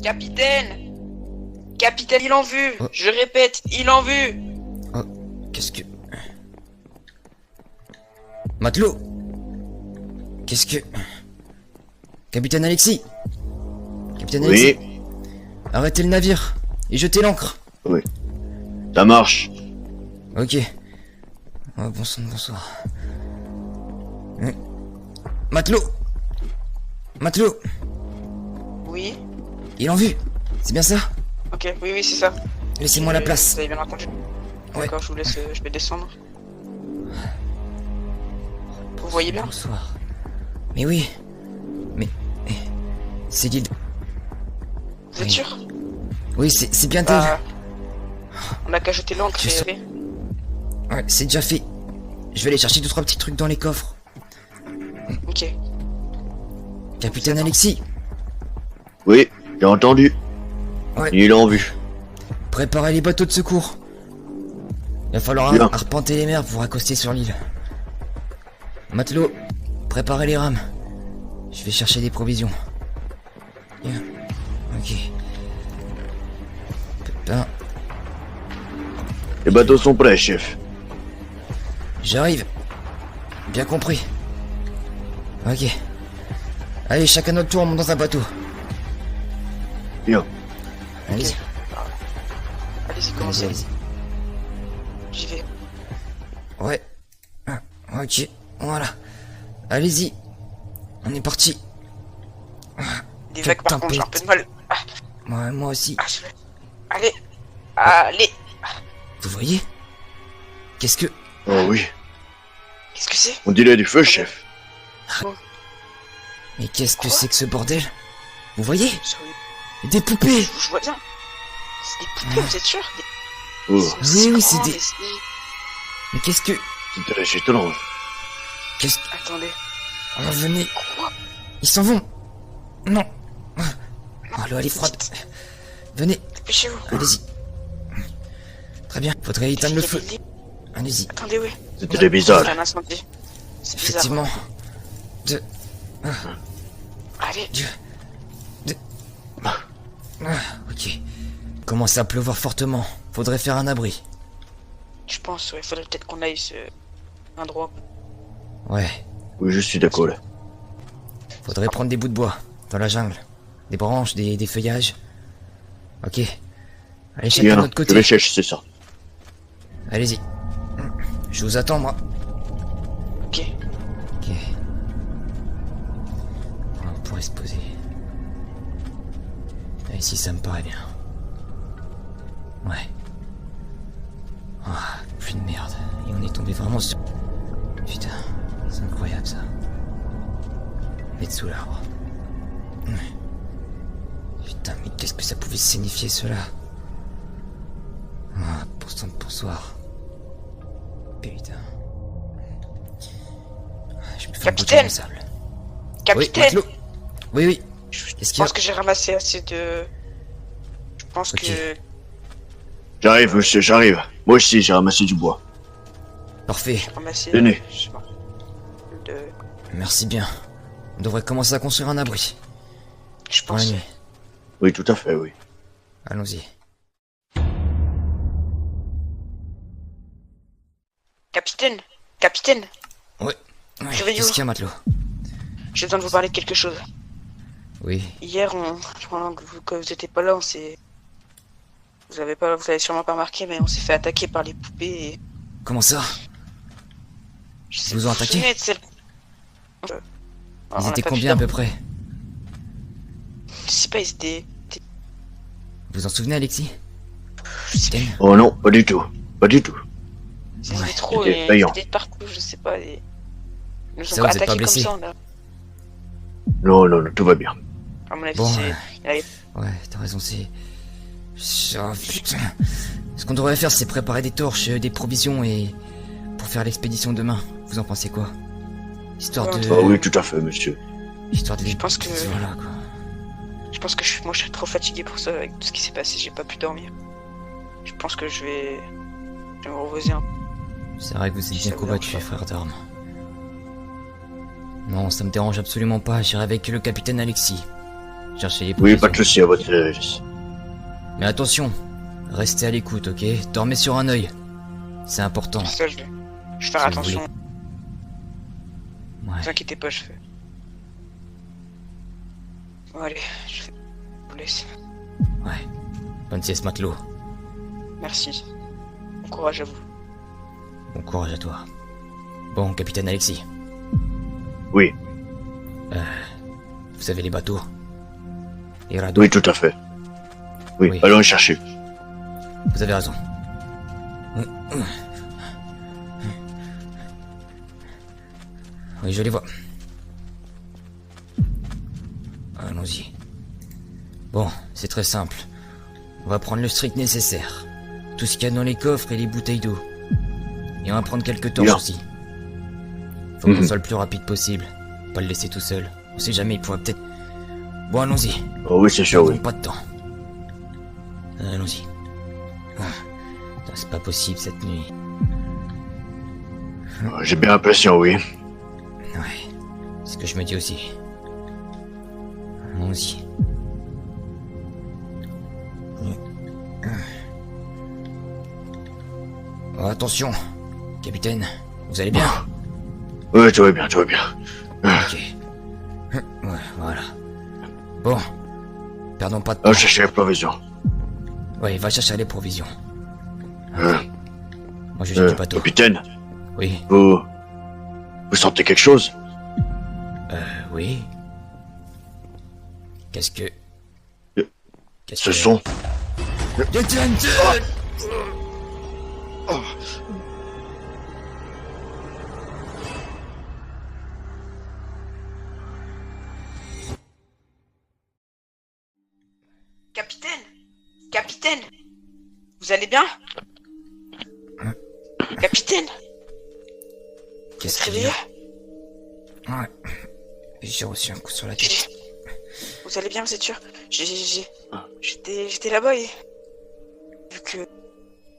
Capitaine! Capitaine, il en vue! Oh. Je répète, il en vue! Oh, qu'est-ce que... Matelot! Qu'est-ce que... Capitaine Alexis! Capitaine Alexis! Oui, Arrêtez le navire et jetez l'ancre! oui. Ça marche. Ok. Oh, bonsoir. Matelot! Matelot! Oui? Il est en vue! C'est bien ça? Ok, oui, c'est ça. Laissez-moi la place. Vous avez bien entendu? Ouais. D'accord, je vous laisse, je vais descendre. Vous voyez bien? Bonsoir. Mais oui. Mais... C'est l'île... Vous êtes Oui. sûr? Oui, c'est bien d'elle. Bah, on a qu'à jeter l'encre Je et... sais. Ouais, c'est déjà fait. Je vais aller chercher 2-3 petits trucs dans les coffres. Ok. Capitaine Alexis, Oui, j'ai entendu. Ouais. Il est en vue. préparez les bateaux de secours. Il va falloir Bien. arpenter les mers pour accoster sur l'île. Matelot, préparez les rames. Je vais chercher des provisions. Bien. Ok. Pépin, Les bateaux sont prêts, chef. j'arrive. Bien compris. Ok. Allez, chacun notre tour, on monte dans un bateau. Bien. Allez-y, Allez-y, allez-y, commencez. allez-y. J'y vais. Ouais. Ah, ok, voilà. Allez-y. On est parti. Des Quelle vagues, par contre, j'ai un peu tempête. de mal. Ah, Ouais, moi aussi. je vais... Allez. Allez. Vous voyez? Qu'est-ce que... Oh oui. Qu'est-ce que c'est? On dirait du feu, chef. Mais qu'est-ce que Quoi? c'est que ce bordel? Vous voyez? Sérieux? Des poupées! Je vois bien. C'est des poupées, vous êtes sûr? Oh, Oui, c'est des... des... Mais qu'est-ce que... c'est très étrange. Qu'est-ce que... Attendez. Oh, venez. Quoi? Ils s'en vont. Non. Oh, l'eau, elle est froide. Venez, Dépêchez-vous. allez-y. Très bien, faudrait éteindre le feu. Allez-y. Attendez, oui. C'est très bizarre. C'est un incendie. C'est bizarre. Effectivement. Allez. Ok. Commence à pleuvoir fortement. Faudrait faire un abri. Je pense, ouais. Faudrait peut-être qu'on aille un endroit. Ouais. Oui, je suis d'accord. Faudrait prendre des bouts de bois. Dans la jungle. Des branches, des feuillages. Ok. Allez, chacun de Bien, notre je côté. vais chercher ça. Allez-y. Je vous attends, moi. Ok. Ok. On pourrait se poser. Là, ici, ça me paraît bien. Ouais. Ah, plus de merde. Et on est tombé vraiment sur... Putain, c'est incroyable, ça. On est sous l'arbre. Ouais. Putain, mais qu'est-ce que ça pouvait signifier, cela? Ah, bonsoir. Putain. Je me fais un Capitaine! bout de sable. Oui, Capitaine! matelot. Oui. Je Qu'est-ce qu'il y a? pense que j'ai ramassé assez de... Je pense Ok. que... J'arrive, monsieur, j'arrive. Moi aussi, j'ai ramassé du bois. Parfait. J'ai ramassé... Tenez. je sais pas, de... Merci bien. On devrait commencer à construire un abri. Je Pour la pense... nuit. Oui, tout à fait, oui. Allons-y. Capitaine! Capitaine! Ouais. Réveillez-vous. Qu'est-ce qu'il y a, matelot? J'ai besoin de vous parler de quelque chose. Oui. Hier, pendant que vous étiez pas là, on s'est... Vous avez sûrement pas remarqué, mais on s'est fait attaquer par les poupées et... Comment ça? Je sais, Ils vous ont attaqué? souvenez de celle... Ils On a étaient pas combien à pu- peu près? Je sais pas, ils étaient... Vous en souvenez, Alexis? Je sais Ken? Oh non, pas du tout. Pas du tout. Ils étaient Ouais, trop... c'était Ils effrayant. étaient de partout, je sais pas, et... Ils nous Ça, ont vous êtes pas attaqués comme blessé? ça, on a... Non, non, non, tout va bien. À mon avis, Bon, c'est... il avait- Ouais, t'as raison, c'est... Oh, putain. Ce qu'on devrait faire, c'est préparer des torches, des provisions et... Pour faire l'expédition demain. Vous en pensez quoi? Histoire Ouais, de... Ah oui, tout à fait, monsieur. Histoire de... Je pense que- Voilà, quoi. Je pense que moi, je suis trop fatigué pour ça, avec tout ce qui s'est passé, j'ai pas pu dormir. Je pense que je vais me reposer un peu. C'est vrai que vous êtes Si bien ça vous combattu, dérange pas. frère d'armes. Non, ça me dérange absolument pas. J'irai avec le capitaine Alexis. Cherchez les Oui, provisions. pas de souci à votre service. Mais attention, restez à l'écoute, ok? Dormez sur un œil. C'est important. Ça, je vais faire Si vous attention. voulez. Ne Ouais. vous inquiétez pas, je fais. Bon, allez, je vous laisse. Ouais. Bonne sieste, matelot. Merci. Bon courage à vous. Bon courage à toi. Bon, capitaine Alexis, Oui, vous avez les bateaux? Les radeaux? oui, tout à fait. Oui, Oui. allons les chercher. Vous avez raison. Oui, je les vois. Allons-y. Bon, c'est très simple. On va prendre le strict nécessaire. Tout ce qu'il y a dans les coffres et les bouteilles d'eau. Et on va prendre quelques torches Bien. aussi. Faut qu'on soit le plus rapide possible. Pas le laisser tout seul. On sait jamais, il pourrait peut-être... Bon, allons-y. Oh oui, c'est sûr, oui. Pas de temps. Allons-y. Putain, c'est pas possible cette nuit. J'ai bien l'impression, oui. Ouais, c'est ce que je me dis aussi. Allons-y. Oh, attention, capitaine, vous allez bien? Oui, tout va bien, tout va bien. Ok. Ouais, voilà. Bon, perdons pas de temps. Allons chercher les provisions. Ouais, va chercher les provisions. Ok. Moi je jette du bateau. Capitaine, Oui, vous sentez quelque chose? oui. Qu'est-ce que... Qu'est-ce Ce que... son? Capitaine! Capitaine! Capitaine! Vous allez bien? Capitaine! Qu'est-ce qu'il y Réveillé? a? Ouais. J'ai reçu un coup sur la tête. Vous allez bien, vous êtes sûr? J'étais là-bas et...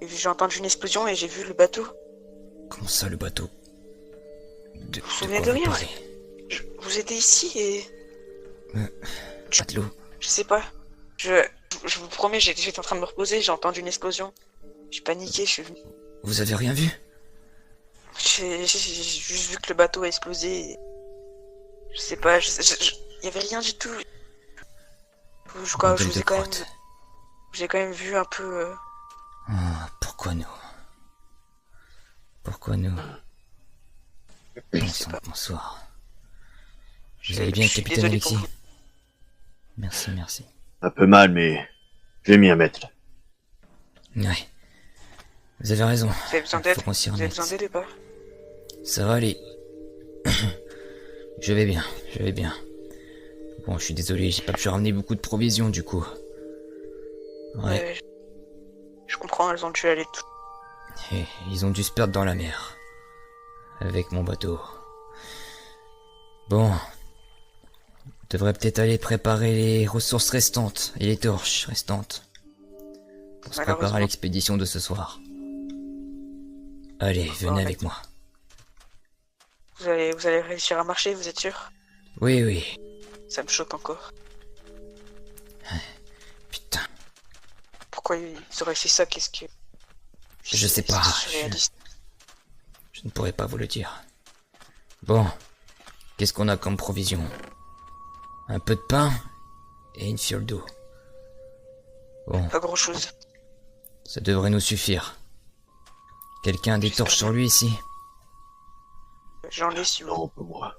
J'ai entendu une explosion et j'ai vu le bateau. Comment ça, le bateau? Vous vous souvenez quoi de vous rien? parlez? Vous étiez ici et... Matelot? Je sais pas. Je vous promets, j'étais en train de me reposer, j'ai entendu une explosion. J'ai paniqué, je suis venu. Vous avez rien vu? J'ai juste vu que le bateau a explosé. Et... Je sais pas, y avait rien du tout. Je Bordel vous de ai quand même... crotte. J'ai quand même vu un peu... Ah, pourquoi nous? Pourquoi nous? Bon sais sang, pas. bonsoir. Je Vous allez bien, je suis capitaine désolé pour Alexis? vous. Merci, merci. Un peu mal, mais je vais m'y remettre. Ouais. Vous avez raison. Vous avez besoin Faut d'aide? qu'on s'y Vous avez remette. besoin d'aide ou pas? Ça va aller. Je vais bien, je vais bien. Bon, je suis désolé, j'ai pas pu ramener beaucoup de provisions du coup. Ouais, Je comprends, elles ont dû aller tout. et ils ont dû se perdre dans la mer. Avec mon bateau. Bon. On devrait peut-être aller préparer les ressources restantes et les torches restantes. Pour se préparer à Malheureusement. l'expédition de ce soir. Allez, venez avec moi. Vous allez réussir à marcher, vous êtes sûr? Oui, oui. Ça me choque encore. Putain, Pourquoi ils auraient fait ça? Qu'est-ce que... je sais pas. C'est surréaliste. Je ne pourrais pas vous le dire. Bon, qu'est-ce qu'on a comme provision? Un peu de pain et une fiole d'eau. Bon, Pas grand-chose. ça devrait nous suffire. Quelqu'un a des torches sur lui ici? J'en ai si vous... Non, pas moi.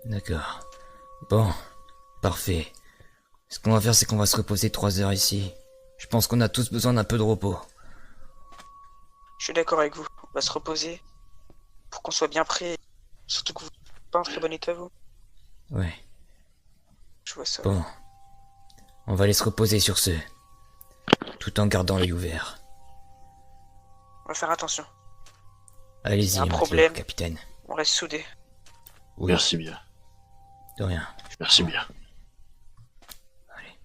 D'accord. Bon, parfait. Ce qu'on va faire, c'est qu'on va se reposer 3 heures ici. Je pense qu'on a tous besoin d'un peu de repos. Je suis d'accord avec vous. On va se reposer. Pour qu'on soit bien prêt. Surtout que vous n'êtes pas en très bon état, vous. Ouais. Je vois ça. Bon. On va aller se reposer sur ce. Tout en gardant l'œil ouvert. On va faire attention. Allez-y, Y a un matelot, problème. capitaine. On reste soudés. Oui, Merci bien. de rien. Merci bien. Allez.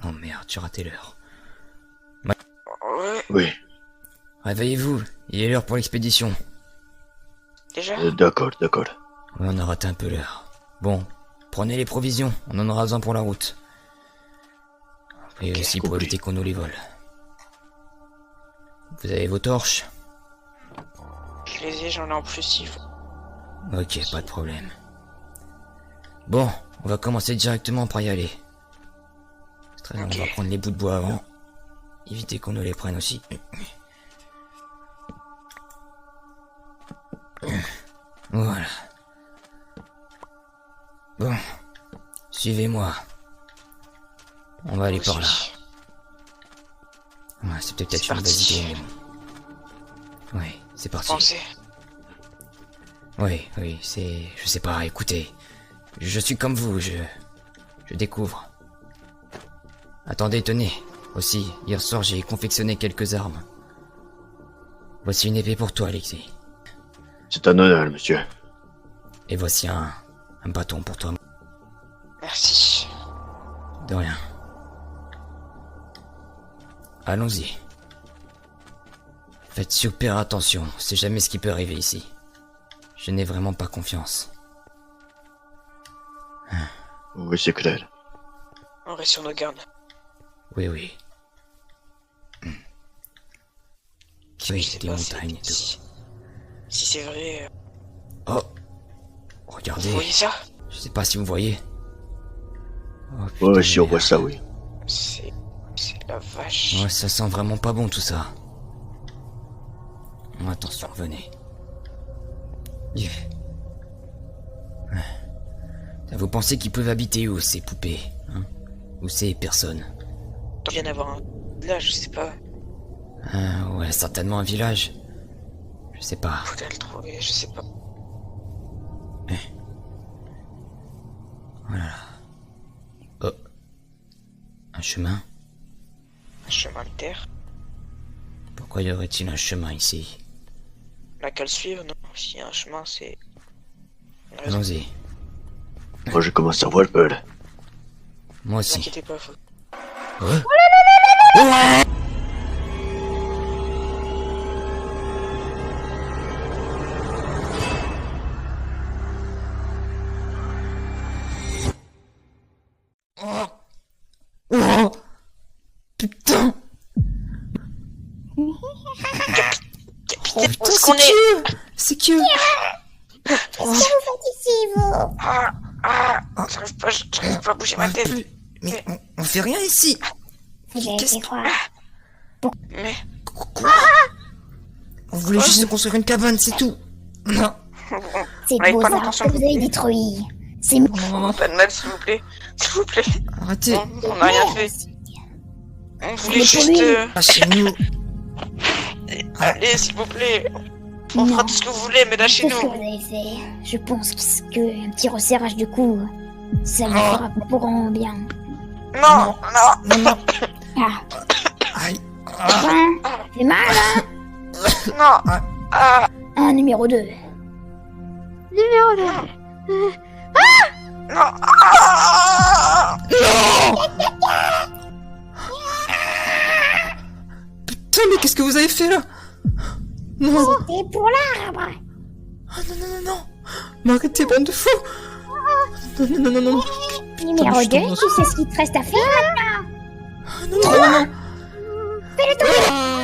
Oh merde, j'ai raté l'heure. Ouais. Oui. réveillez-vous, il est l'heure pour l'expédition. Déjà? D'accord, d'accord. Ouais, on a raté un peu l'heure. Bon, prenez les provisions, on en aura besoin pour la route. Et aussi pour compris. éviter qu'on nous les vole. Vous avez vos torches? Je les ai, j'en ai en plus s'il faut. Ok, pas de problème. Bon, on va commencer directement par y aller. C'est très bien, Ok. on va prendre les bouts de bois avant. Éviter qu'on nous les prenne aussi. Voilà. Bon, suivez-moi. On va aller par là. Ouais, c'est peut-être C'est une mauvaise parti. idée, mais bon. Ouais, c'est parti. Pensez. Oui, c'est... Je sais pas, écoutez. Je suis comme vous, je découvre. Attendez, tenez. Aussi, hier soir, j'ai confectionné quelques armes. Voici une épée pour toi, Alexis. C'est un honneur, monsieur. Et voici un bâton pour toi. Merci. De rien. Allons-y. Faites super attention, on sait jamais ce qui peut arriver ici. Je n'ai vraiment pas confiance. Oui, c'est clair. On reste sur nos gardes. Oui. Je Oui, sais des pas, montagnes et tout. Si c'est vrai... Oh! Vous Regardez, voyez ça? je sais pas si vous voyez. Oh, putain, Ouais, si on mais- voit ça, oui. C'est la vache. Ouais, ça sent vraiment pas bon tout ça. Attention, venez. Yeah. Vous pensez qu'ils peuvent habiter où, ces poupées, hein? Ou ces personnes? Il vient d'avoir un village, je sais pas. Ouais, certainement un village. Je sais pas. Faudrait le trouver, je sais pas. Oh. Un chemin? Un chemin de terre. Pourquoi y aurait-il un chemin ici? La qu'à le suivre, non? S'il y a un chemin, c'est... une raison. Allons-y. Moi, je commence à avoir peur. Moi Ne vous aussi. inquiétez pas, faut... Oh putain! Capitaine, où Putain, est-ce qu'on c'est est? que... C'est que... J'arrive pas à bouger ma tête. Mais on fait rien ici! Vous avez Qu'est-ce fait quoi? Mais... Quoi? On voulait juste construire une cabane, c'est tout! Non! C'est On avait beaux pas arbres l'intention que vous avez détruits. C'est moi. Pas de mal, s'il vous plaît. S'il vous plaît. Arrêtez! On n'a rien fait. On voulait Mais juste... pour lui. Lâchez-nous! Allez, s'il vous plaît. On fera Non. tout ce que vous voulez, mais Tout ce que lâchez-nous. vous avez fait, je pense qu'un petit resserrage de cou, ça vous fera pour grand bien. Non, non, Non! Ah, Aïe! hein? Fait mal, hein? non. Ah, Un numéro 2. non. Ah. Putain, mais qu'est-ce que vous avez fait là? Non! C'est pour l'arbre. Ah non! Mais arrêtez, bande de fous! Non! Numéro je 2, t'embrasse. tu sais ce qu'il te reste à faire maintenant? Non! Fais-le tomber.